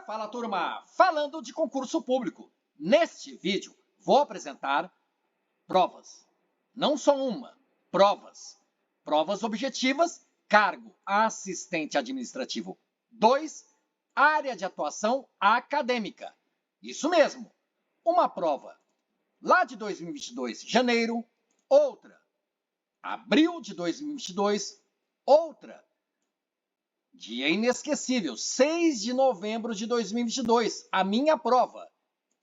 Fala turma, falando de concurso público. Neste vídeo vou apresentar provas. Não só uma, provas. Provas objetivas, cargo assistente administrativo 2, área de atuação acadêmica. Isso mesmo, uma prova lá de 2022, janeiro, outra, abril de 2022, outra, dia inesquecível, 6 de novembro de 2022, a minha prova.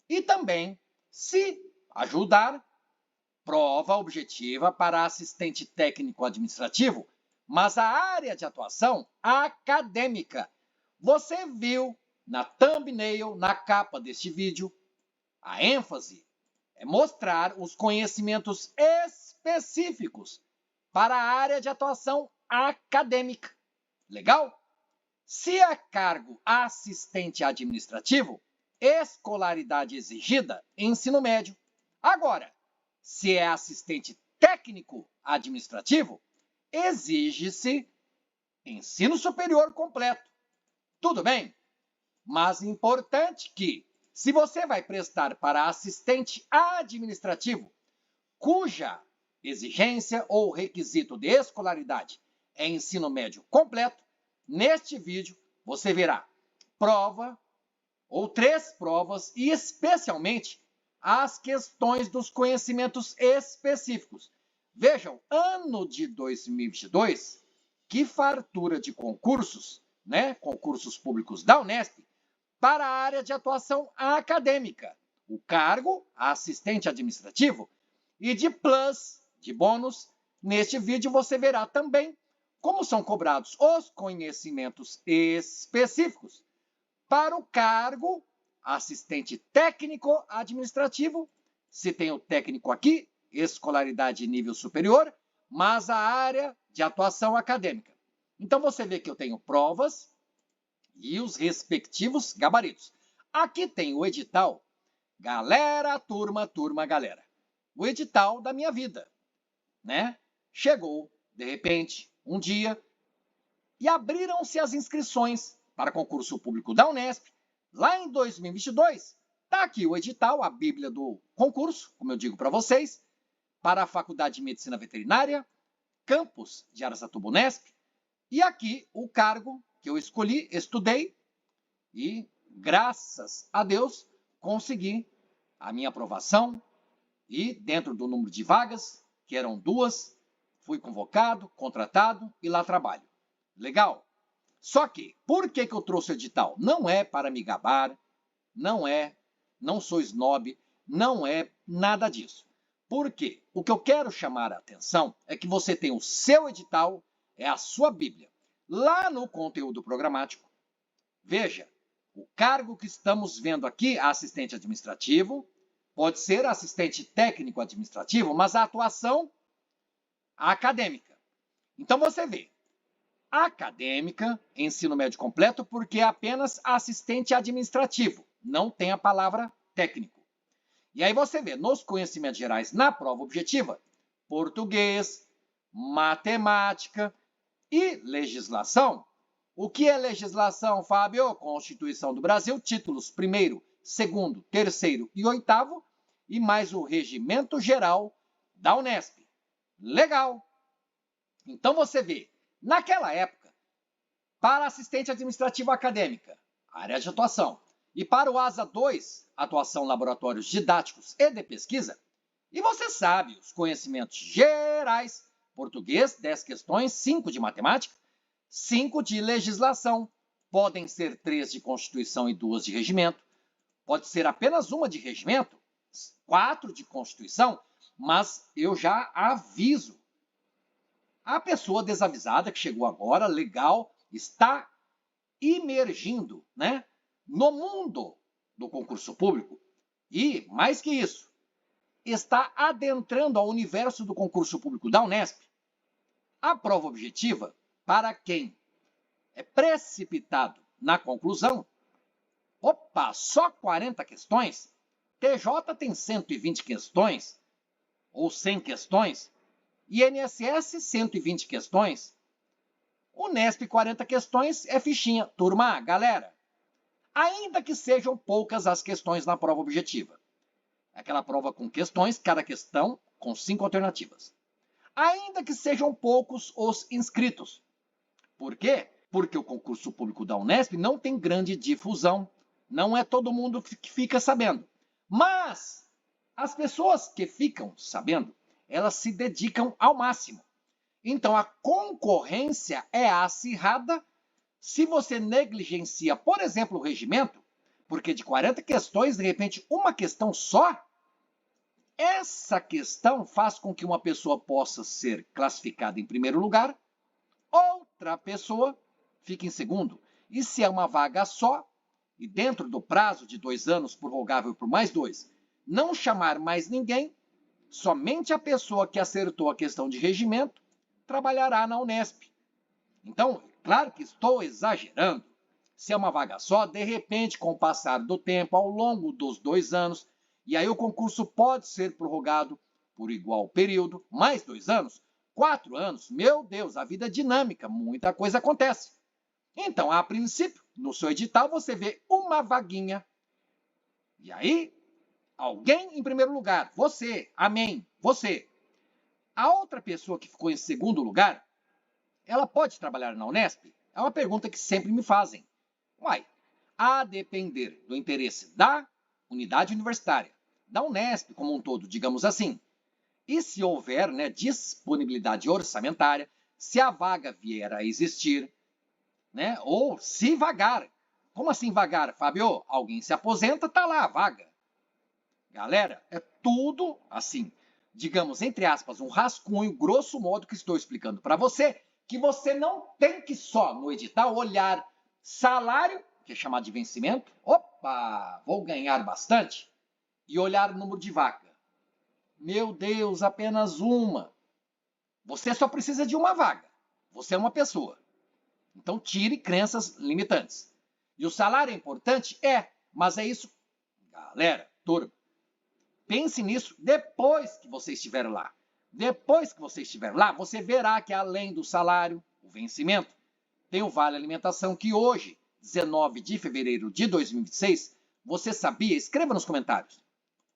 E também, se ajudar, prova objetiva para assistente técnico administrativo, mas a área de atuação acadêmica. Você viu na thumbnail, na capa deste vídeo, a ênfase é mostrar os conhecimentos específicos para a área de atuação acadêmica. Legal? Se a cargo assistente administrativo, escolaridade exigida, ensino médio. Agora, se é assistente técnico administrativo, exige-se ensino superior completo. Tudo bem? Mas importante que, se você vai prestar para assistente administrativo, cuja exigência ou requisito de escolaridade é ensino médio completo, neste vídeo você verá prova ou 3 provas e especialmente as questões dos conhecimentos específicos. Vejam, ano de 2022, que fartura de concursos, né? Concursos públicos da Unesp, para a área de atuação acadêmica, o cargo assistente administrativo e de plus, de bônus, neste vídeo você verá também como são cobrados os conhecimentos específicos para o cargo assistente técnico administrativo, se tem o técnico aqui, escolaridade nível superior, mas a área de atuação acadêmica. Então você vê que eu tenho provas e os respectivos gabaritos. Aqui tem o edital, galera, turma, galera. O edital da minha vida, né? Chegou, de repente, um dia, e abriram-se as inscrições para concurso público da Unesp. Lá em 2022, está aqui o edital, a bíblia do concurso, como eu digo para vocês, para a Faculdade de Medicina Veterinária, campus de Araçatuba Unesp, e aqui o cargo que eu escolhi, estudei, e graças a Deus consegui a minha aprovação, e dentro do número de vagas, que eram 2, fui convocado, contratado e lá trabalho. Legal? Só que, por que eu trouxe o edital? Não é para me gabar, não sou snob, não é nada disso. Por quê? O que eu quero chamar a atenção é que você tem o seu edital, é a sua Bíblia. Lá no conteúdo programático, veja, o cargo que estamos vendo aqui, assistente administrativo, pode ser assistente técnico administrativo, mas a atuação acadêmica. Então você vê, acadêmica, ensino médio completo, porque é apenas assistente administrativo, não tem a palavra técnico. E aí você vê, nos conhecimentos gerais, na prova objetiva, português, matemática e legislação. O que é legislação, Fábio? Constituição do Brasil, títulos 1º, 2º, 3º e 8º, e mais o Regimento Geral da Unesp. Legal! Então você vê, naquela época, para assistente administrativa acadêmica, área de atuação, e para o ASA 2, atuação laboratórios didáticos e de pesquisa, e você sabe, os conhecimentos gerais, português, 10 questões, 5 de matemática, 5 de legislação, podem ser 3 de Constituição e 2 de regimento, pode ser apenas uma de regimento, 4 de Constituição, mas eu já aviso, a pessoa desavisada que chegou agora, legal, está imergindo, né, no mundo do concurso público e, mais que isso, está adentrando ao universo do concurso público da Unesp. A prova objetiva, para quem é precipitado na conclusão, opa, só 40 questões? TJ tem 120 questões ou 100 questões, INSS 120 questões, Unesp 40 questões é fichinha. Turma, galera, ainda que sejam poucas as questões na prova objetiva. Aquela prova com questões, cada questão com 5 alternativas. Ainda que sejam poucos os inscritos. Por quê? Porque o concurso público da Unesp não tem grande difusão. Não é todo mundo que fica sabendo. Mas as pessoas que ficam sabendo, elas se dedicam ao máximo. Então a concorrência é acirrada se você negligencia, por exemplo, o regimento, porque de 40 questões, de repente, uma questão só, essa questão faz com que uma pessoa possa ser classificada em primeiro lugar, outra pessoa fica em segundo. E se é uma vaga só, e dentro do prazo de 2 anos, prorrogável por mais 2, não chamar mais ninguém, somente a pessoa que acertou a questão de regimento trabalhará na Unesp. Então, claro que estou exagerando. Se é uma vaga só, de repente, com o passar do tempo, ao longo dos 2 anos, e aí o concurso pode ser prorrogado por igual período, mais 2 anos, 4 anos, meu Deus, a vida é dinâmica, muita coisa acontece. Então, a princípio, no seu edital, você vê uma vaguinha. E aí, alguém em primeiro lugar, você, amém, você. A outra pessoa que ficou em segundo lugar, ela pode trabalhar na Unesp? É uma pergunta que sempre me fazem. Uai, a depender do interesse da unidade universitária, da Unesp como um todo, digamos assim. E se houver disponibilidade orçamentária, se a vaga vier a existir, ou se vagar. Como assim vagar, Fábio? Alguém se aposenta, tá lá a vaga. Galera, é tudo assim, digamos, entre aspas, um rascunho, grosso modo, que estou explicando para você, que você não tem que só no edital olhar salário, que é chamado de vencimento, opa, vou ganhar bastante, e olhar o número de vaga. Meu Deus, apenas uma. Você só precisa de uma vaga. Você é uma pessoa. Então tire crenças limitantes. E o salário é importante? É, mas é isso. Galera, turma, pense nisso depois que você estiver lá. Depois que você estiver lá, você verá que além do salário, o vencimento, tem o Vale Alimentação, que hoje, 19 de fevereiro de 2026, você sabia? Escreva nos comentários.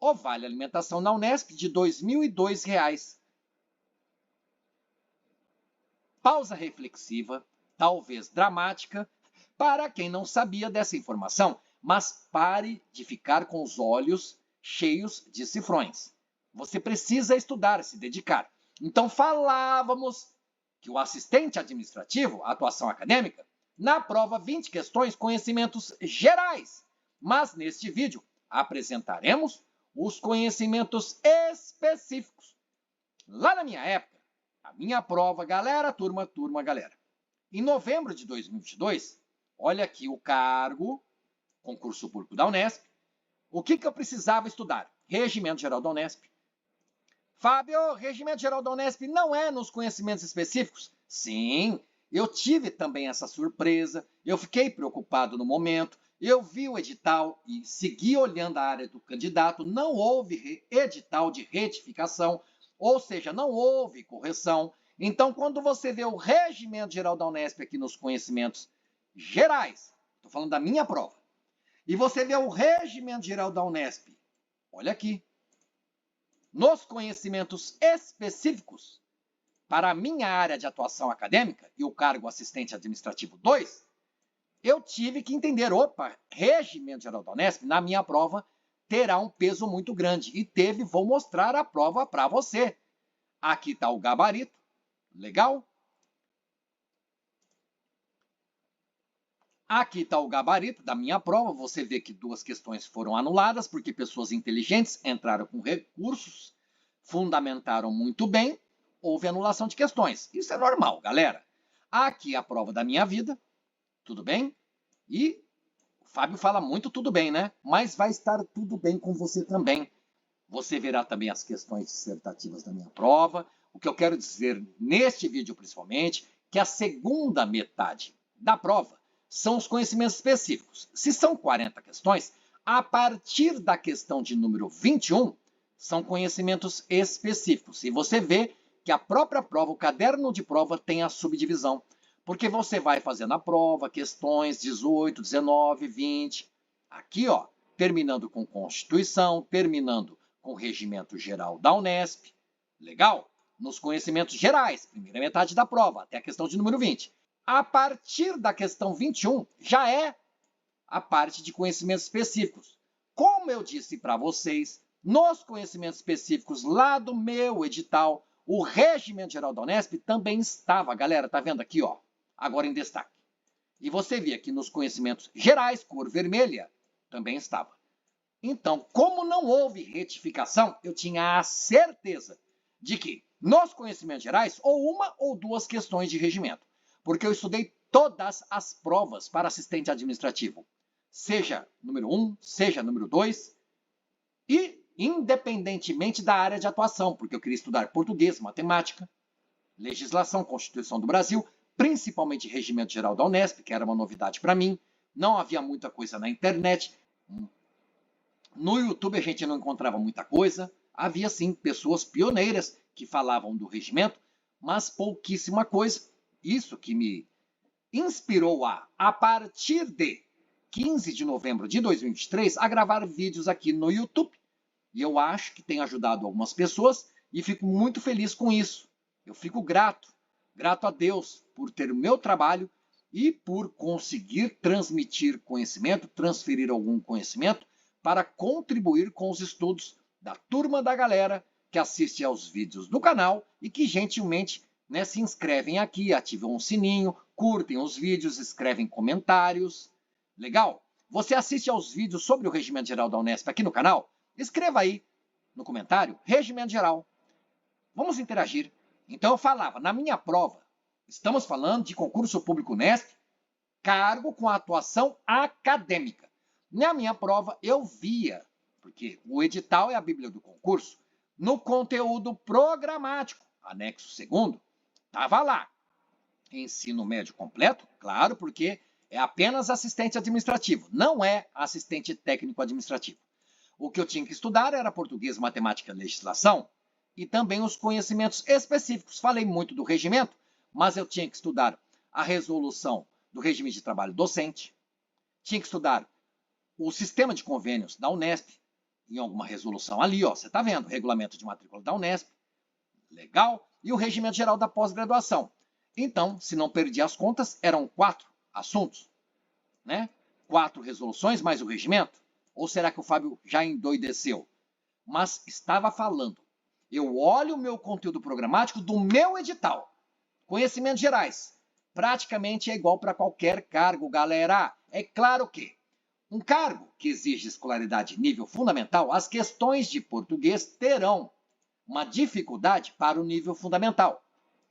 O Vale Alimentação na Unesp de R$ 2.002. Pausa reflexiva, talvez dramática, para quem não sabia dessa informação, mas pare de ficar com os olhos cheios de cifrões. Você precisa estudar, se dedicar. Então falávamos que o assistente administrativo, a atuação acadêmica, na prova 20 questões, conhecimentos gerais. Mas neste vídeo apresentaremos os conhecimentos específicos. Lá na minha época, a minha prova, galera, turma, galera. Em novembro de 2022, olha aqui o cargo, concurso público da Unesp. O que eu precisava estudar? Regimento Geral da Unesp. Fábio, Regimento Geral da Unesp não é nos conhecimentos específicos? Sim, eu tive também essa surpresa, eu fiquei preocupado no momento, eu vi o edital e segui olhando a área do candidato, não houve edital de retificação, ou seja, não houve correção. Então, quando você vê o Regimento Geral da Unesp aqui nos conhecimentos gerais, estou falando da minha prova, e você vê o Regimento Geral da Unesp, olha aqui, nos conhecimentos específicos para a minha área de atuação acadêmica e o cargo assistente administrativo 2, eu tive que entender, opa, Regimento Geral da Unesp, na minha prova, terá um peso muito grande. E vou mostrar a prova para você. Aqui está o gabarito, legal? Aqui está o gabarito da minha prova. Você vê que 2 questões foram anuladas, porque pessoas inteligentes entraram com recursos, fundamentaram muito bem, houve anulação de questões. Isso é normal, galera. Aqui a prova da minha vida, tudo bem? E o Fábio fala muito tudo bem, né? Mas vai estar tudo bem com você também. Você verá também as questões dissertativas da minha prova. O que eu quero dizer neste vídeo, principalmente, que a segunda metade da prova são os conhecimentos específicos. Se são 40 questões, a partir da questão de número 21, são conhecimentos específicos. E você vê que a própria prova, o caderno de prova, tem a subdivisão. Porque você vai fazendo a prova, questões 18, 19, 20. Aqui, ó, terminando com Constituição, terminando com Regimento Geral da Unesp. Legal? Nos conhecimentos gerais, primeira metade da prova, até a questão de número 20. A partir da questão 21, já é a parte de conhecimentos específicos. Como eu disse para vocês, nos conhecimentos específicos lá do meu edital, o Regimento Geral da Unesp também estava, galera, tá vendo aqui, ó, agora em destaque. E você vê aqui nos conhecimentos gerais, cor vermelha, também estava. Então, como não houve retificação, eu tinha a certeza de que nos conhecimentos gerais, ou uma ou duas questões de regimento, porque eu estudei todas as provas para assistente administrativo, seja número 1, seja número 2, e independentemente da área de atuação, porque eu queria estudar português, matemática, legislação, Constituição do Brasil, principalmente Regimento Geral da Unesp, que era uma novidade para mim, não havia muita coisa na internet, no YouTube a gente não encontrava muita coisa, havia sim pessoas pioneiras que falavam do regimento, mas pouquíssima coisa. Isso que me inspirou a partir de 15 de novembro de 2023, a gravar vídeos aqui no YouTube. E eu acho que tem ajudado algumas pessoas e fico muito feliz com isso. Eu fico grato a Deus por ter o meu trabalho e por conseguir transmitir conhecimento, transferir algum conhecimento para contribuir com os estudos da turma da galera que assiste aos vídeos do canal e que gentilmente, né, se inscrevem aqui, ativam o sininho, curtem os vídeos, escrevem comentários. Legal? Você assiste aos vídeos sobre o Regimento Geral da Unesp aqui no canal? Escreva aí no comentário, Regimento Geral. Vamos interagir. Então eu falava, na minha prova, estamos falando de concurso público Unesp, cargo com atuação acadêmica. Na minha prova, eu via, porque o edital é a Bíblia do concurso, no conteúdo programático, anexo 2º, estava lá. Ensino médio completo, claro, porque é apenas assistente administrativo, não é assistente técnico administrativo. O que eu tinha que estudar era português, matemática e legislação, e também os conhecimentos específicos. Falei muito do regimento, mas eu tinha que estudar a resolução do regime de trabalho docente, tinha que estudar o sistema de convênios da Unesp, em alguma resolução ali, ó, você está vendo, regulamento de matrícula da Unesp, legal, e o regimento geral da pós-graduação. Então, se não perdi as contas, eram 4 assuntos, né? 4 resoluções mais o regimento. Ou será que o Fábio já endoideceu? Mas estava falando. Eu olho o meu conteúdo programático do meu edital. Conhecimentos gerais. Praticamente é igual para qualquer cargo, galera. É claro que um cargo que exige escolaridade nível fundamental, as questões de português terão uma dificuldade para o nível fundamental.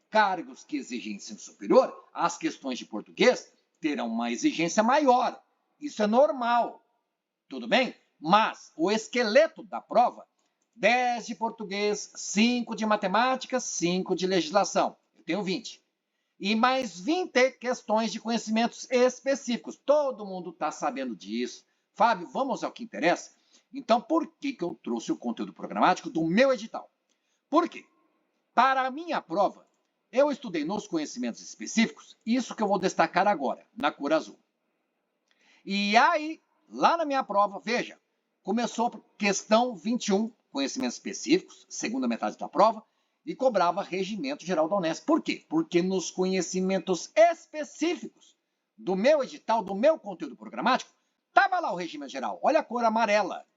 Cargos que exigem ensino superior, as questões de português terão uma exigência maior. Isso é normal. Tudo bem? Mas o esqueleto da prova, 10 de português, 5 de matemática, 5 de legislação. Eu tenho 20. E mais 20 questões de conhecimentos específicos. Todo mundo está sabendo disso. Fábio, vamos ao que interessa? Então, por que eu trouxe o conteúdo programático do meu edital? Por quê? Para a minha prova, eu estudei nos conhecimentos específicos, isso que eu vou destacar agora, na cor azul. E aí, lá na minha prova, veja, começou questão 21, conhecimentos específicos, segunda metade da prova, e cobrava Regimento Geral da Unesp. Por quê? Porque nos conhecimentos específicos do meu edital, do meu conteúdo programático, estava lá o Regimento Geral. Olha a cor amarela.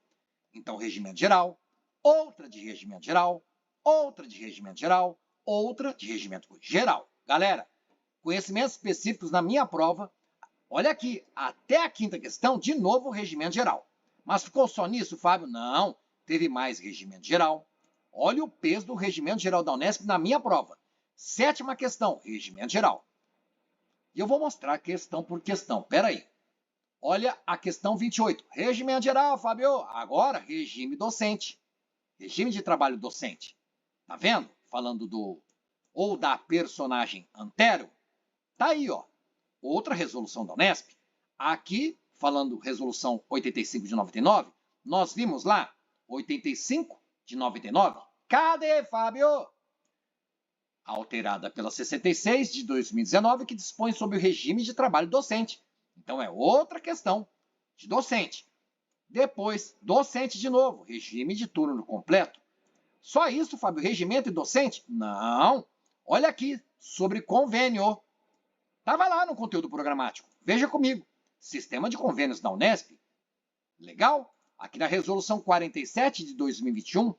Então, Regimento Geral, outra de Regimento Geral, outra de Regimento Geral, outra de Regimento Geral. Galera, conhecimentos específicos na minha prova, olha aqui, até a 5ª questão, de novo o Regimento Geral. Mas ficou só nisso, Fábio? Não, teve mais Regimento Geral. Olha o peso do Regimento Geral da Unesp na minha prova. 7ª questão, Regimento Geral. E eu vou mostrar questão por questão. Pera aí. Olha a questão 28. Regimento Geral, Fábio. Agora, regime docente. Regime de trabalho docente. Tá vendo? Falando do ou da personagem Antero. Tá aí, ó. Outra resolução da Unesp. Aqui, falando resolução 85 de 99, nós vimos lá 85 de 99. Cadê, Fábio? alterada pela 66 de 2019, que dispõe sobre o regime de trabalho docente. Então, é outra questão de docente. Depois, docente de novo, regime de turno completo. Só isso, Fábio? Regimento e docente? Não. Olha aqui, sobre convênio. Estava lá no conteúdo programático. Veja comigo. Sistema de convênios da Unesp. Legal? Aqui na resolução 47 de 2021,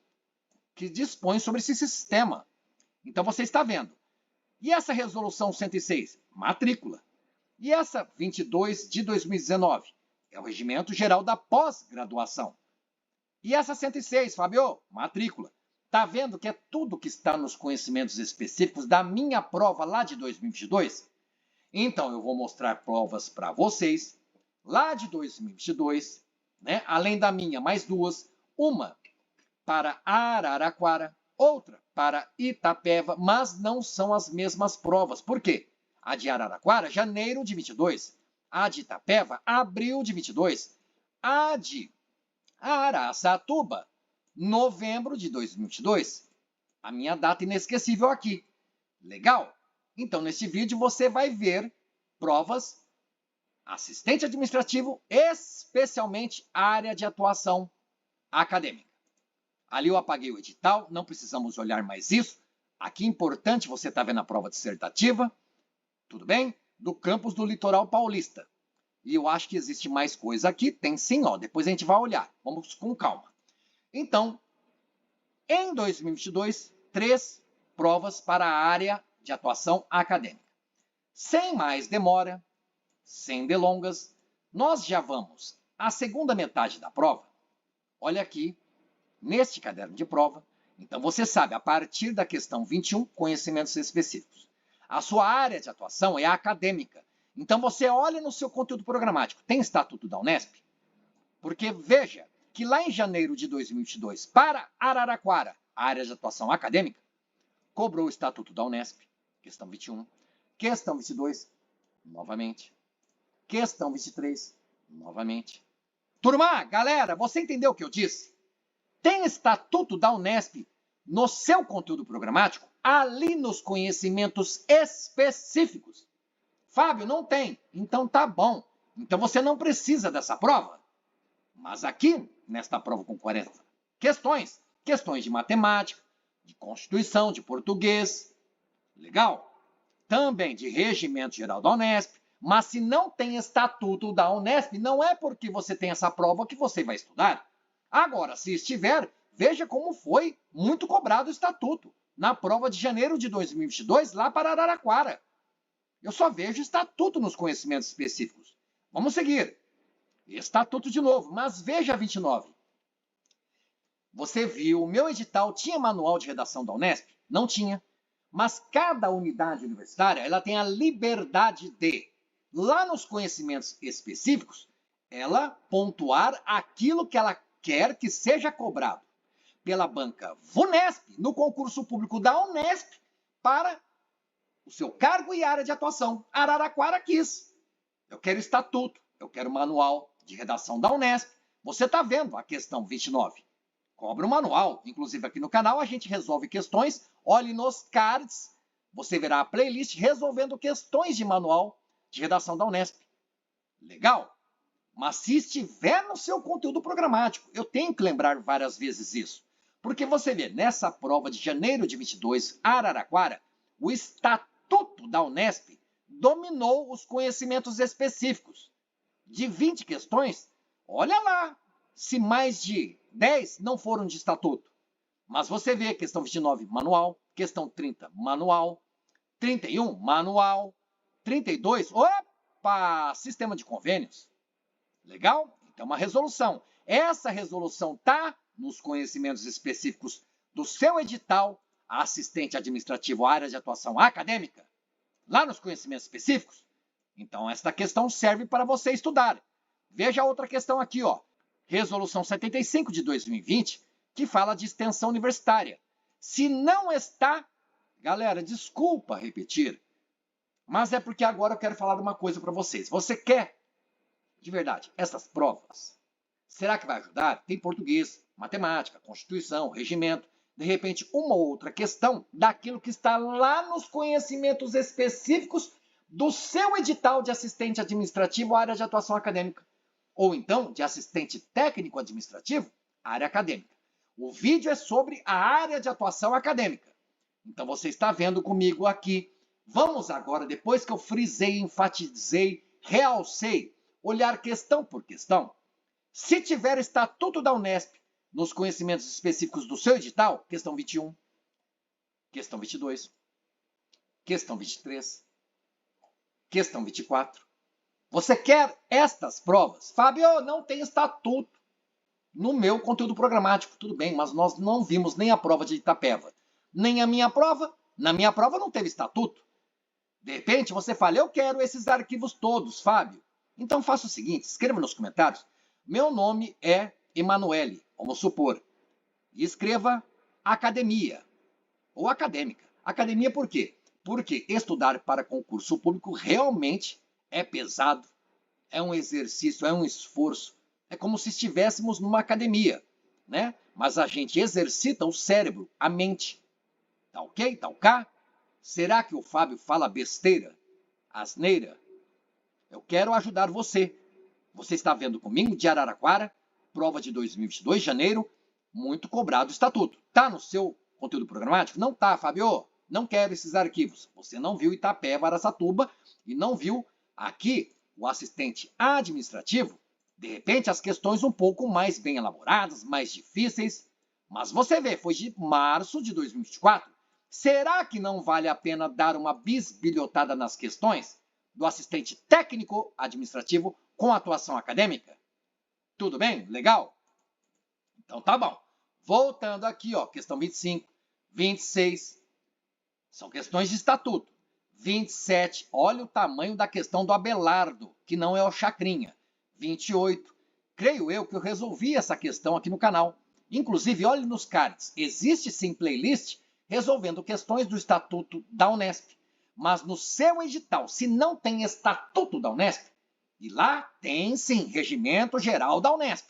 que dispõe sobre esse sistema. Então, você está vendo. E essa resolução 106? Matrícula. E essa 22 de 2019? É o Regimento Geral da Pós-Graduação. E essa 106, Fábio? Matrícula. Está vendo que é tudo que está nos conhecimentos específicos da minha prova lá de 2022? Então, eu vou mostrar provas para vocês lá de 2022, né? Além da minha, mais duas. Uma para Araraquara, outra para Itapeva, mas não são as mesmas provas. Por quê? A de Araraquara, janeiro de 22. A de Itapeva, abril de 22. A de Araçatuba, novembro de 2022. A minha data inesquecível aqui. Legal? Então, neste vídeo, você vai ver provas assistente administrativo, especialmente área de atuação acadêmica. Ali eu apaguei o edital, não precisamos olhar mais isso. Aqui é importante, você está vendo a prova dissertativa, tudo bem? Do campus do Litoral Paulista. E eu acho que existe mais coisa aqui, tem sim, ó. Depois a gente vai olhar, vamos com calma. Então, em 2022, 3 provas para a área de atuação acadêmica. Sem mais demora, sem delongas, nós já vamos à segunda metade da prova. Olha aqui, neste caderno de prova. Então, você sabe, a partir da questão 21, conhecimentos específicos. A sua área de atuação é a acadêmica. Então, você olha no seu conteúdo programático. Tem estatuto da Unesp? Porque veja que lá em janeiro de 2022, para Araraquara, a área de atuação acadêmica, cobrou o estatuto da Unesp, questão 21. Questão 22, novamente. Questão 23, novamente. Turma, galera, você entendeu o que eu disse? Tem estatuto da Unesp no seu conteúdo programático, ali nos conhecimentos específicos. Fábio, não tem. Então tá bom. Então você não precisa dessa prova. Mas aqui, nesta prova com 40 questões, questões de matemática, de Constituição, de português, legal? Também de Regimento Geral da Unesp, mas se não tem estatuto da Unesp, não é porque você tem essa prova que você vai estudar. Agora, se estiver, veja como foi muito cobrado o estatuto na prova de janeiro de 2022, lá para Araraquara. Eu só vejo estatuto nos conhecimentos específicos. Vamos seguir. Estatuto de novo, mas veja a 29. Você viu, o meu edital tinha manual de redação da Unesp? Não tinha. Mas cada unidade universitária ela tem a liberdade de, lá nos conhecimentos específicos, ela pontuar aquilo que ela quer que seja cobrado pela banca VUNESP, no concurso público da Unesp, para o seu cargo e área de atuação. Araraquara quis. Eu quero estatuto, eu quero manual de redação da Unesp. Você está vendo a questão 29. Cobra o manual. Inclusive aqui no canal a gente resolve questões. Olhe nos cards, você verá a playlist resolvendo questões de manual de redação da Unesp. Legal? Mas se estiver no seu conteúdo programático, eu tenho que lembrar várias vezes isso. Porque você vê, nessa prova de janeiro de 22, Araraquara, o estatuto da Unesp dominou os conhecimentos específicos. De 20 questões, olha lá se mais de 10 não foram de estatuto. Mas você vê, questão 29, manual. Questão 30, manual. 31, manual. 32, opa, sistema de convênios. Legal? Então, uma resolução. Essa resolução está nos conhecimentos específicos do seu edital, assistente administrativo, área de atuação acadêmica, lá nos conhecimentos específicos. Então, esta questão serve para você estudar. Veja a outra questão aqui, ó. Resolução 75 de 2020, que fala de extensão universitária. Se não está, galera, desculpa repetir, mas é porque agora eu quero falar uma coisa para vocês. Você quer, de verdade, essas provas? Será que vai ajudar? Tem português, matemática, Constituição, regimento. de repente, uma ou outra questão daquilo que está lá nos conhecimentos específicos do seu edital de assistente administrativo, área de atuação acadêmica. Ou então, de assistente técnico administrativo, área acadêmica. O vídeo é sobre a área de atuação acadêmica. Então, você está vendo comigo aqui. Vamos agora, depois que eu frisei, enfatizei, realcei, olhar questão por questão. Se tiver Estatuto da Unesp nos conhecimentos específicos do seu edital, questão 21, questão 22, questão 23, questão 24. Você quer estas provas? Fábio, não tem estatuto no meu conteúdo programático. Tudo bem, mas nós não vimos nem a prova de Itapeva, nem a minha prova. Na minha prova não teve estatuto. De repente você fala, eu quero esses arquivos todos, Fábio. Então faça o seguinte, escreva nos comentários. Meu nome é Emanuele, vamos supor. E escreva academia ou acadêmica. Academia por quê? Porque estudar para concurso público realmente é pesado, é um exercício, é um esforço. É como se estivéssemos numa academia, né? Mas a gente exercita o cérebro, a mente. Tá ok? Tá ok? Será que o Fábio fala besteira? Asneira? Eu quero ajudar você. Você está vendo comigo de Araraquara, prova de 2022, janeiro, muito cobrado o estatuto. Tá no seu conteúdo programático? Não tá, Fábio. Não quero esses arquivos. Você não viu Itapeva, Araçatuba e não viu aqui o assistente administrativo. De repente, as questões um pouco mais bem elaboradas, mais difíceis. Mas você vê, foi de março de 2024. Será que não vale a pena dar uma bisbilhotada nas questões do assistente técnico administrativo com atuação acadêmica? Tudo bem? Legal? Então tá bom. Voltando aqui, ó, questão 25, 26, são questões de estatuto. 27, olha o tamanho da questão do Abelardo, que não é o Chacrinha. 28, creio eu que eu resolvi essa questão aqui no canal. Inclusive, olhe nos cards, existe sim playlist resolvendo questões do Estatuto da Unesp. Mas no seu edital, se não tem Estatuto da Unesp, e lá tem sim Regimento Geral da Unesp.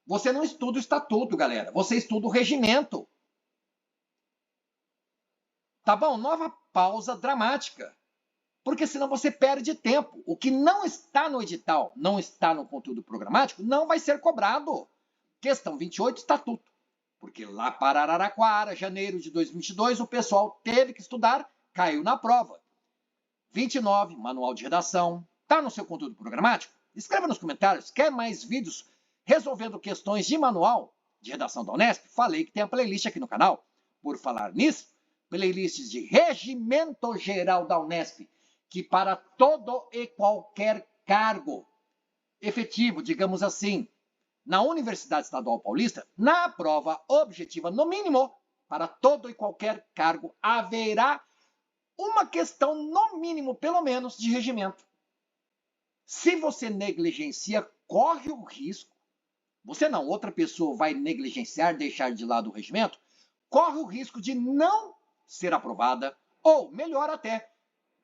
Você não estuda o Estatuto, galera, você estuda o Regimento. Tá bom? Nova pausa dramática. Porque senão você perde tempo. O que não está no edital, não está no conteúdo programático, não vai ser cobrado. Questão 28, Estatuto. Porque lá para Araraquara, janeiro de 2022, o pessoal teve que estudar, caiu na prova. 29, Manual de Redação. Está no seu conteúdo programático? Escreva nos comentários. Quer mais vídeos resolvendo questões de manual de redação da Unesp? Falei que tem a playlist aqui no canal. Por falar nisso, playlists de Regimento Geral da Unesp, que para todo e qualquer cargo efetivo, digamos assim, na Universidade Estadual Paulista, na prova objetiva, no mínimo, para todo e qualquer cargo, haverá uma questão, no mínimo, pelo menos, de regimento. Se você negligencia, corre o risco, você não, outra pessoa vai negligenciar, deixar de lado o regimento, corre o risco de não ser aprovada, ou, melhor até,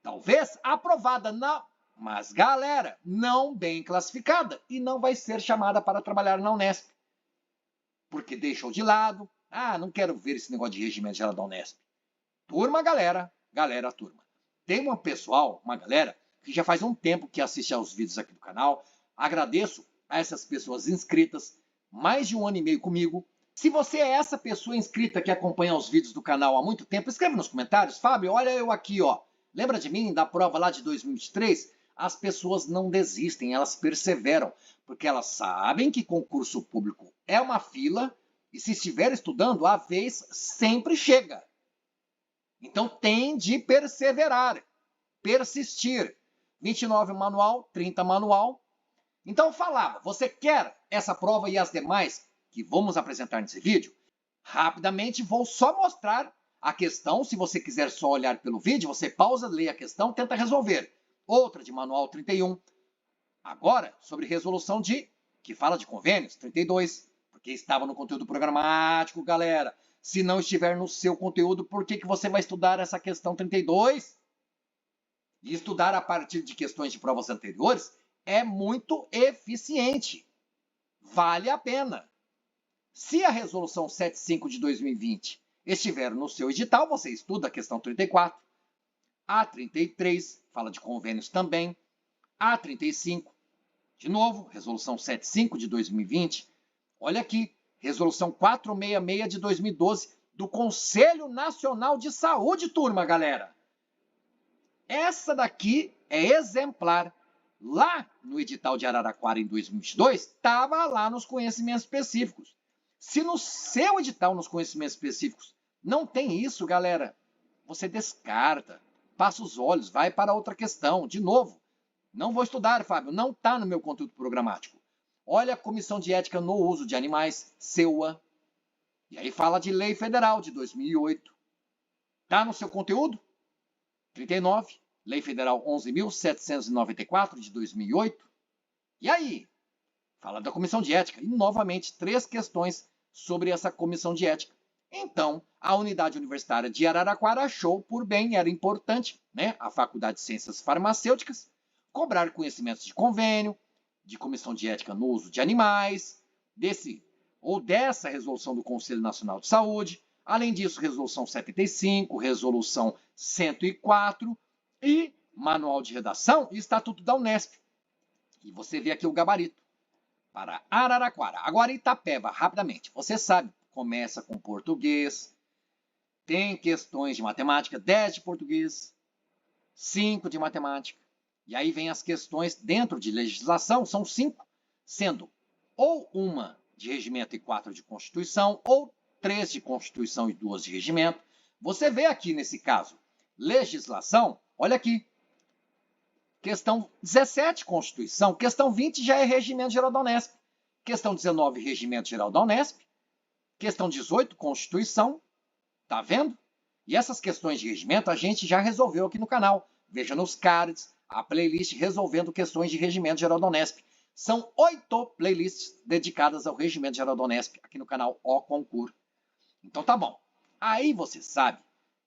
talvez aprovada, não, mas galera, não bem classificada, e não vai ser chamada para trabalhar na Unesp. Porque deixou de lado, não quero ver esse negócio de regimento geral da Unesp. Turma, galera, turma. Tem um pessoal, uma galera, que já faz um tempo que assiste aos vídeos aqui do canal. Agradeço a essas pessoas inscritas, mais de 1 ano e meio comigo. Se você é essa pessoa inscrita que acompanha os vídeos do canal há muito tempo, escreve nos comentários. Fábio, olha eu aqui, ó. Lembra de mim, da prova lá de 2023? As pessoas não desistem, elas perseveram, porque elas sabem que concurso público é uma fila e se estiver estudando, a vez sempre chega. Então tem de perseverar, persistir. 29 manual, 30 manual. Então eu falava, você quer essa prova e as demais que vamos apresentar nesse vídeo? Rapidamente vou só mostrar a questão. Se você quiser só olhar pelo vídeo, você pausa, lê a questão, tenta resolver. Outra de manual 31. Agora, sobre resolução que fala de convênios, 32. Porque estava no conteúdo programático, galera. Se não estiver no seu conteúdo, por que você vai estudar essa questão 32? E estudar a partir de questões de provas anteriores é muito eficiente. Vale a pena. Se a resolução 75 de 2020 estiveram no seu edital, você estuda a questão 34. A 33 fala de convênios também. A 35, de novo, resolução 75 de 2020. Olha aqui, resolução 466 de 2012 do Conselho Nacional de Saúde, turma, galera. Essa daqui é exemplar. Lá no edital de Araraquara em 2022, estava lá nos conhecimentos específicos. Se no seu edital, nos conhecimentos específicos, não tem isso, galera, você descarta, passa os olhos, vai para outra questão. De novo, não vou estudar, Fábio, não está no meu conteúdo programático. Olha a Comissão de Ética no Uso de Animais, CEUA. E aí fala de Lei Federal de 2008. Está no seu conteúdo? 39. Lei Federal 11.794 de 2008. E aí? Fala da Comissão de Ética. E, novamente, 3 questões sobre essa Comissão de Ética. Então, a Unidade Universitária de Araraquara achou por bem, era importante, né, a Faculdade de Ciências Farmacêuticas, cobrar conhecimentos de convênio, de Comissão de Ética no Uso de Animais, dessa resolução do Conselho Nacional de Saúde. Além disso, resolução 75, resolução 104 e manual de redação e estatuto da Unesp. E você vê aqui o gabarito para Araraquara. Agora Itapeva, rapidamente. Você sabe, começa com português, tem questões de matemática, 10 de português, 5 de matemática. E aí vem as questões dentro de legislação, são 5, sendo ou uma de regimento e 4 de Constituição, ou 3 de Constituição e 2 de regimento. Você vê aqui nesse caso, legislação, olha aqui, questão 17, Constituição, questão 20 já é Regimento Geral da Unesp, questão 19, Regimento Geral da Unesp, questão 18, Constituição, tá vendo? E essas questões de regimento a gente já resolveu aqui no canal, veja nos cards, a playlist resolvendo questões de Regimento Geral da Unesp. São 8 playlists dedicadas ao Regimento Geral da Unesp, aqui no canal O Concur. Então tá bom. Aí você sabe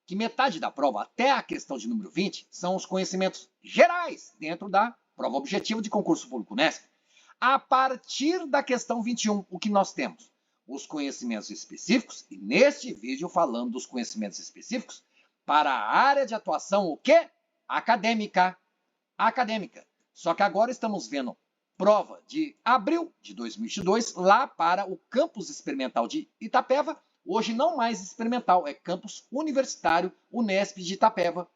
que metade da prova, até a questão de número 20, são os conhecimentos gerais dentro da prova objetiva de concurso público Unesp. A partir da questão 21, o que nós temos? Os conhecimentos específicos, e neste vídeo falando dos conhecimentos específicos, para a área de atuação, o quê? Acadêmica. Acadêmica. Só que agora estamos vendo prova de abril de 2022, lá para o campus experimental de Itapeva, hoje não mais experimental, é campus universitário Unesp de Itapeva.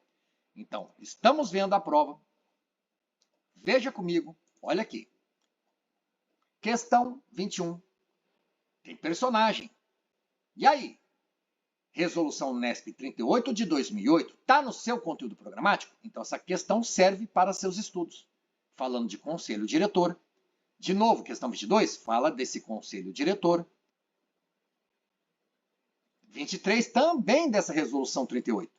Então, estamos vendo a prova. Veja comigo, olha aqui. Questão 21. Tem personagem. E aí? Resolução Unesp 38 de 2008 está no seu conteúdo programático? Então, essa questão serve para seus estudos. Falando de conselho diretor. De novo, questão 22 fala desse conselho diretor. 23 também dessa resolução 38.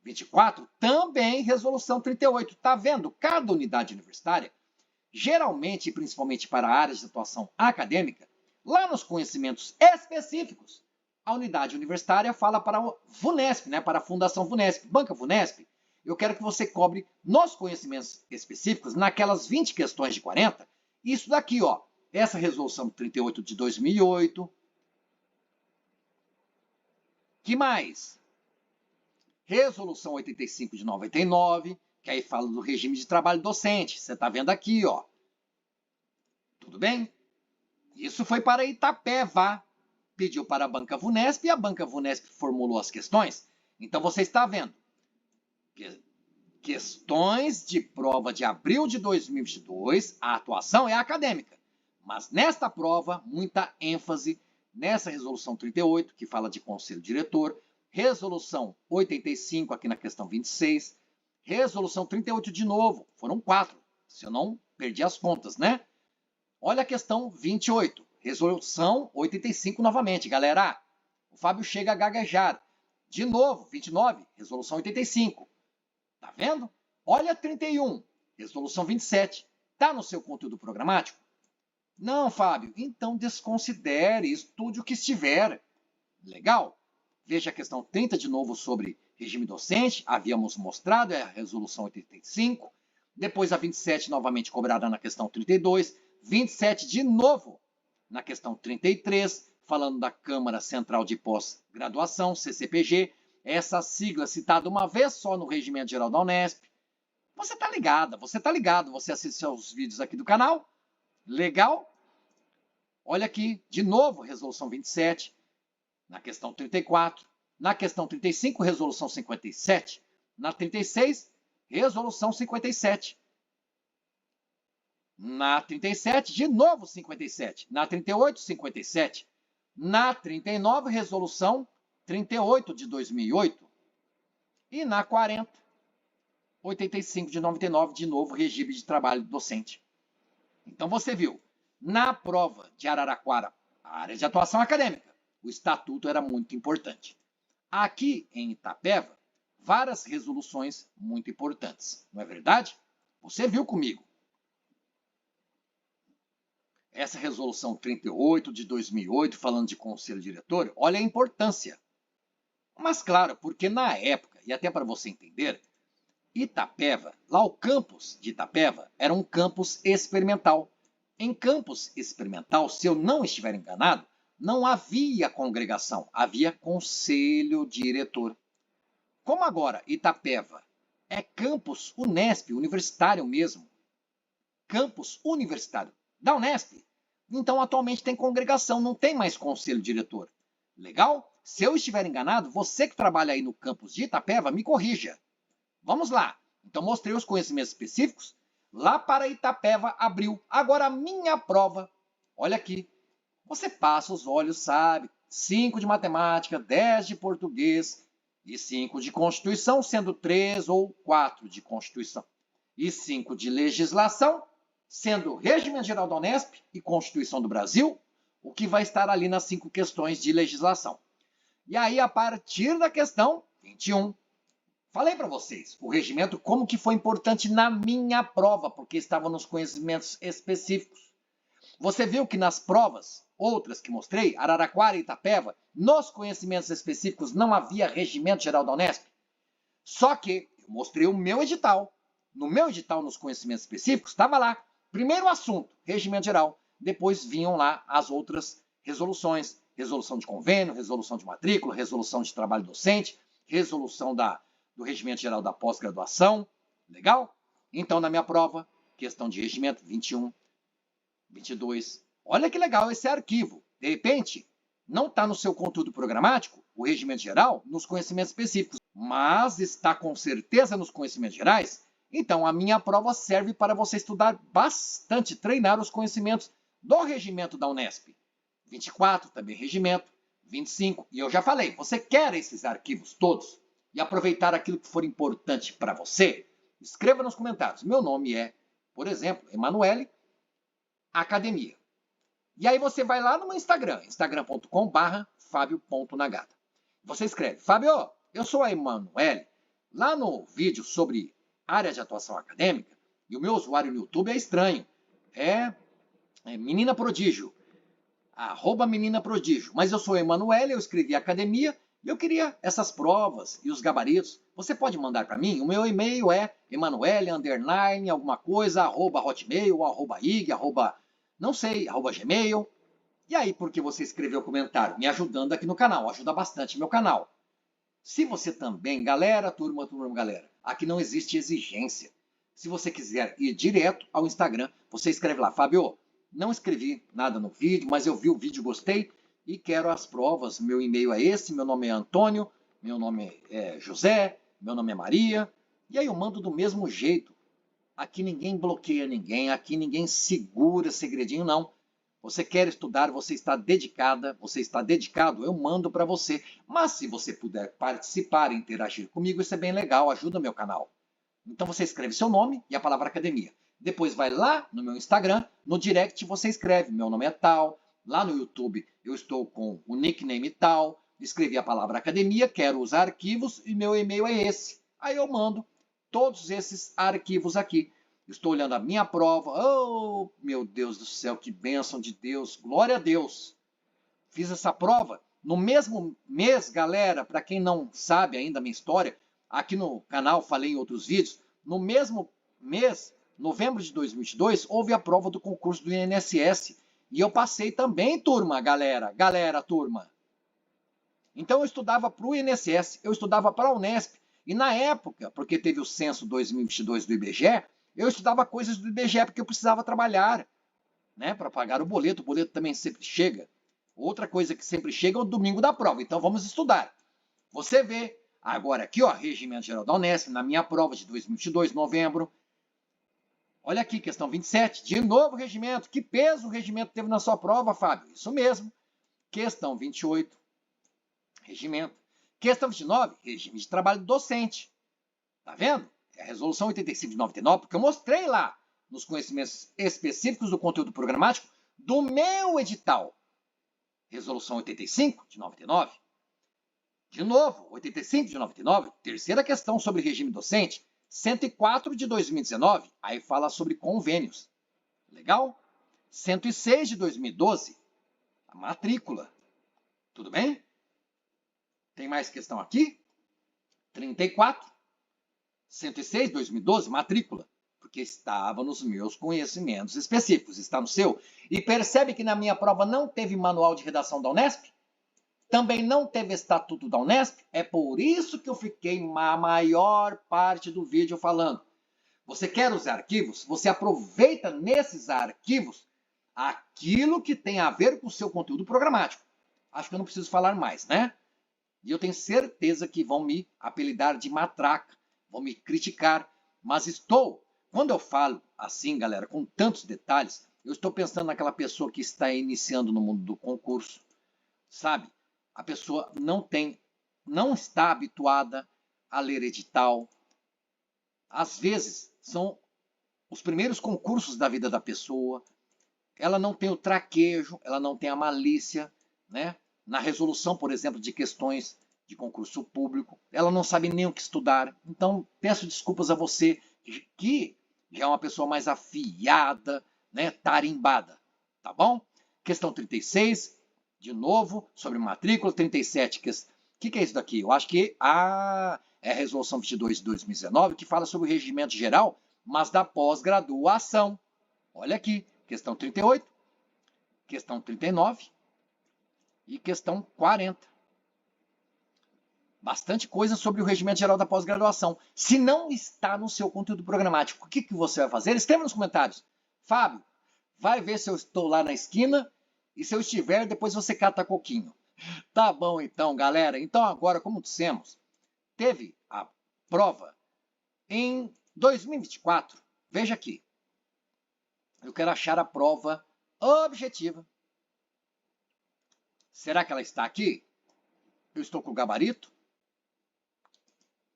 24 também resolução 38. Está vendo? Cada unidade universitária, geralmente e principalmente para áreas de atuação acadêmica, lá nos conhecimentos específicos, a unidade universitária fala para a VUNESP, né, para a Fundação VUNESP, Banca VUNESP. Eu quero que você cobre nos conhecimentos específicos, naquelas 20 questões de 40, isso daqui, ó, essa resolução 38 de 2008. Que mais? Resolução 85 de 99, que aí fala do regime de trabalho docente. Você está vendo aqui, ó. Tudo bem? Isso foi para Itapeva. Pediu para a Banca VUNESP e a Banca VUNESP formulou as questões. Então você está vendo. Questões de prova de abril de 2022, a atuação é acadêmica. Mas nesta prova, muita ênfase nessa resolução 38, que fala de conselho diretor, resolução 85, aqui na questão 26, resolução 38 de novo, foram 4, se eu não perdi as contas, né? Olha a questão 28, resolução 85 novamente, galera. O Fábio chega a gaguejar. De novo, 29, resolução 85. Tá vendo? Olha 31, resolução 27. Tá no seu conteúdo programático? Não, Fábio. Então desconsidere, estude o que estiver. Legal? Veja a questão 30 de novo sobre regime docente. Havíamos mostrado, é a resolução 85. Depois a 27 novamente cobrada na questão 32. 27 de novo na questão 33. falando da Câmara Central de Pós-Graduação, CCPG, essa sigla citada uma vez só no Regimento Geral da Unesp. Você tá ligado, você assiste aos vídeos aqui do canal, legal? Olha aqui, de novo, Resolução 27, na questão 34, na questão 35, Resolução 57, na 36, Resolução 57. Na 37, de novo 57. Na 38, 57. Na 39, Resolução 38 de 2008. E na 40, 85 de 99, de novo, Regime de Trabalho Docente. Então você viu, na prova de Araraquara, a área de atuação acadêmica, o estatuto era muito importante. Aqui em Itapeva, várias resoluções muito importantes. Não é verdade? Você viu comigo. Essa resolução 38 de 2008, falando de conselho diretor, olha a importância. Mas claro, porque na época, e até para você entender, Itapeva, lá o campus de Itapeva, era um campus experimental. Em campus experimental, se eu não estiver enganado, não havia congregação, havia conselho diretor. Como agora Itapeva é campus Unesp, universitário mesmo, campus universitário da Unesp, então atualmente tem congregação, não tem mais conselho diretor. Legal? Se eu estiver enganado, você que trabalha aí no campus de Itapeva, me corrija. Vamos lá. Então mostrei os conhecimentos específicos. Lá para Itapeva abriu. Agora a minha prova. Olha aqui. Você passa os olhos, sabe? 5 de matemática, 10 de português e 5 de Constituição, sendo 3 ou 4 de Constituição. E 5 de legislação, sendo Regimento Geral da Unesp e Constituição do Brasil, o que vai estar ali nas 5 questões de legislação. E aí, a partir da questão 21, falei para vocês, o regimento como que foi importante na minha prova, porque estava nos conhecimentos específicos. Você viu que nas provas, outras que mostrei, Araraquara e Itapeva, nos conhecimentos específicos não havia Regimento Geral da Unesp. Só que eu mostrei o meu edital. No meu edital, nos conhecimentos específicos, estava lá. Primeiro assunto, Regimento Geral. Depois vinham lá as outras resoluções. Resolução de convênio, resolução de matrícula, resolução de trabalho docente, resolução do Regimento Geral da Pós-Graduação. Legal? Então, na minha prova, questão de regimento 21, 22. Olha que legal esse arquivo. De repente, não está no seu conteúdo programático, o regimento geral, nos conhecimentos específicos, mas está com certeza nos conhecimentos gerais. Então, a minha prova serve para você estudar bastante, treinar os conhecimentos do regimento da Unesp. 24, também regimento, 25. E eu já falei, você quer esses arquivos todos e aproveitar aquilo que for importante para você? Escreva nos comentários. Meu nome é, por exemplo, Emanuele Academia. E aí você vai lá no meu Instagram, instagram.com/fabio.nagata. Você escreve, Fábio, eu sou a Emanuele. Lá no vídeo sobre área de atuação acadêmica, e o meu usuário no YouTube é estranho. É Menina Prodígio. @Menina Prodígio. Mas eu sou a Emanuele, eu escrevi academia, e eu queria essas provas e os gabaritos. Você pode mandar para mim? O meu e-mail é emanuele, alguma coisa, @hotmail, @ig, não sei, @gmail. E aí, porque você escreveu o comentário, me ajudando aqui no canal, ajuda bastante meu canal. Se você também, galera, turma, galera, aqui não existe exigência. Se você quiser ir direto ao Instagram, você escreve lá, Fábio, não escrevi nada no vídeo, mas eu vi o vídeo, gostei e quero as provas. Meu e-mail é esse, meu nome é Antônio, meu nome é José, meu nome é Maria. E aí eu mando do mesmo jeito. Aqui ninguém bloqueia ninguém, aqui ninguém segura segredinho, não. Você quer estudar, você está dedicada, você está dedicado, eu mando para você. Mas se você puder participar e interagir comigo, isso é bem legal, ajuda meu canal. Então você escreve seu nome e a palavra academia. Depois vai lá no meu Instagram, no direct você escreve, meu nome é tal. Lá no YouTube eu estou com o nickname tal. Escrevi a palavra academia, quero os arquivos e meu e-mail é esse. Aí eu mando todos esses arquivos aqui. Estou olhando a minha prova. Oh, meu Deus do céu, que bênção de Deus. Glória a Deus. Fiz essa prova no mesmo mês, galera, para quem não sabe ainda a minha história, aqui no canal falei em outros vídeos, no mesmo mês, novembro de 2022, houve a prova do concurso do INSS. E eu passei também, turma, galera, turma. Então eu estudava para o INSS, eu estudava para a Unesp. E na época, porque teve o censo 2022 do IBGE, eu estudava coisas do IBGE porque eu precisava trabalhar, né, para pagar o boleto também sempre chega. Outra coisa que sempre chega é o domingo da prova, então vamos estudar. Você vê, agora aqui, ó, Regimento Geral da Unesp, na minha prova de 2022, novembro. Olha aqui, questão 27, de novo regimento. Que peso o regimento teve na sua prova, Fábio? Isso mesmo. Questão 28, regimento. Questão 29, regime de trabalho docente. Tá vendo? É a resolução 85 de 99, porque eu mostrei lá nos conhecimentos específicos do conteúdo programático do meu edital. Resolução 85 de 99. De novo, 85 de 99, terceira questão sobre regime docente, 104 de 2019, aí fala sobre convênios. Legal? 106 de 2012, a matrícula. Tudo bem? Tem mais questão aqui? 34, 106 de 2012, matrícula. Porque estava nos meus conhecimentos específicos, está no seu. E percebe que na minha prova não teve manual de redação da Unesp? Também não teve estatuto da Unesp? É por isso que eu fiquei a maior parte do vídeo falando. Você quer os arquivos? Você aproveita nesses arquivos aquilo que tem a ver com o seu conteúdo programático. Acho que eu não preciso falar mais, né? E eu tenho certeza que vão me apelidar de matraca, vão me criticar, mas quando eu falo assim, galera, com tantos detalhes, eu estou pensando naquela pessoa que está iniciando no mundo do concurso, sabe? A pessoa não está habituada a ler edital. Às vezes, são os primeiros concursos da vida da pessoa. Ela não tem o traquejo, ela não tem a malícia, né? Na resolução, por exemplo, de questões de concurso público, ela não sabe nem o que estudar. Então, peço desculpas a você que já é uma pessoa mais afiada, né? Tarimbada, tá bom? Questão 36, de novo, sobre matrícula. 37, o que é isso daqui? Eu acho que é a Resolução 22 de 2019, que fala sobre o regimento geral, mas da pós-graduação. Olha aqui, questão 38, questão 39 e questão 40. Bastante coisa sobre o regimento geral da pós-graduação. Se não está no seu conteúdo programático, o que você vai fazer? Escreva nos comentários. Fábio, vai ver se eu estou lá na esquina e se eu estiver, depois você cata coquinho. Tá bom então, galera. Então agora, como dissemos, teve a prova em 2024. Veja aqui. Eu quero achar a prova objetiva. Será que ela está aqui? Eu estou com o gabarito?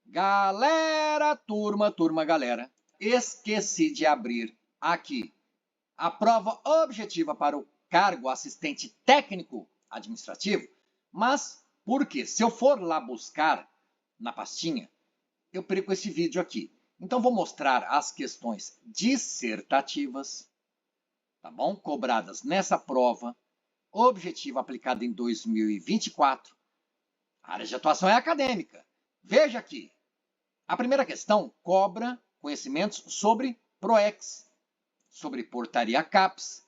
Galera, turma, galera. Esqueci de abrir aqui a prova objetiva para o cargo assistente técnico administrativo. Mas, por quê? Se eu for lá buscar na pastinha, eu perco esse vídeo aqui. Então, vou mostrar as questões dissertativas, tá bom? Cobradas nessa prova objetiva aplicada em 2024. A área de atuação é acadêmica. Veja aqui. A primeira questão cobra conhecimentos sobre PROEX, sobre portaria CAPES.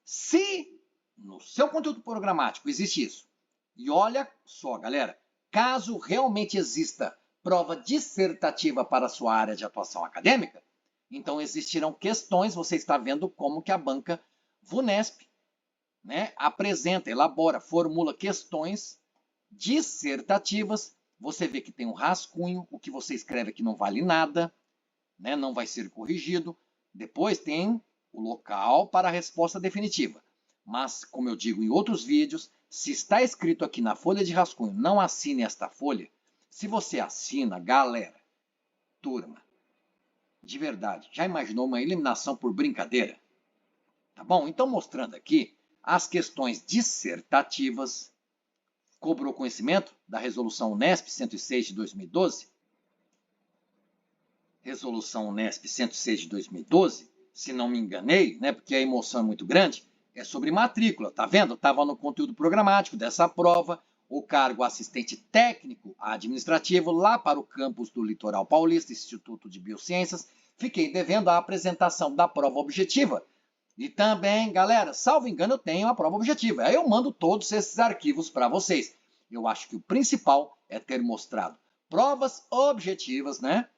Se no seu conteúdo programático existe isso, e olha só, galera, caso realmente exista prova dissertativa para a sua área de atuação acadêmica, então existirão questões, você está vendo como que a banca VUNESP, né, apresenta, elabora, formula questões dissertativas. Você vê que tem um rascunho, o que você escreve aqui não vale nada, né, não vai ser corrigido. Depois tem o local para a resposta definitiva. Mas, como eu digo em outros vídeos, se está escrito aqui na folha de rascunho, não assine esta folha. Se você assina, galera, turma, de verdade, já imaginou uma eliminação por brincadeira? Tá bom? Então, mostrando aqui as questões dissertativas, cobrou conhecimento da Resolução Unesp 106 de 2012? Resolução Unesp 106 de 2012, se não me enganei, né, porque a emoção é muito grande, é sobre matrícula, tá vendo? Estava no conteúdo programático dessa prova, o cargo assistente técnico administrativo lá para o campus do Litoral Paulista, Instituto de Biociências. Fiquei devendo a apresentação da prova objetiva. E também, galera, salvo engano, eu tenho a prova objetiva. Aí eu mando todos esses arquivos para vocês. Eu acho que o principal é ter mostrado provas objetivas, né?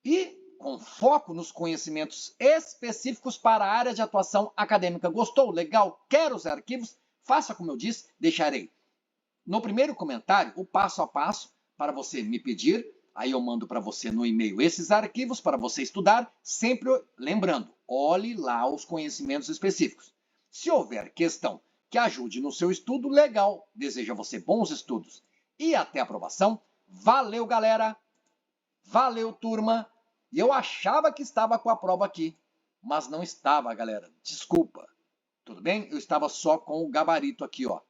E com foco nos conhecimentos específicos para a área de atuação acadêmica. Gostou? Legal? Quer os arquivos? Faça como eu disse, deixarei no primeiro comentário o passo a passo para você me pedir. Aí eu mando para você no e-mail esses arquivos para você estudar, sempre lembrando, olhe lá os conhecimentos específicos. Se houver questão que ajude no seu estudo, legal. Desejo a você bons estudos e até a aprovação. Valeu, galera! Valeu, turma! E eu achava que estava com a prova aqui, mas não estava, galera. Desculpa. Tudo bem? Eu estava só com o gabarito aqui, ó.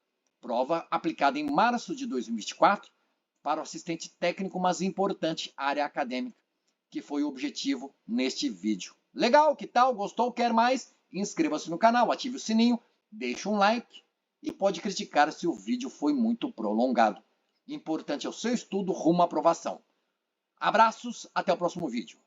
Prova aplicada em março de 2024 para o assistente técnico, mas importante, área acadêmica, que foi o objetivo neste vídeo. Legal? Que tal? Gostou? Quer mais? Inscreva-se no canal, ative o sininho, deixe um like e pode criticar se o vídeo foi muito prolongado. Importante é o seu estudo rumo à aprovação. Abraços, até o próximo vídeo.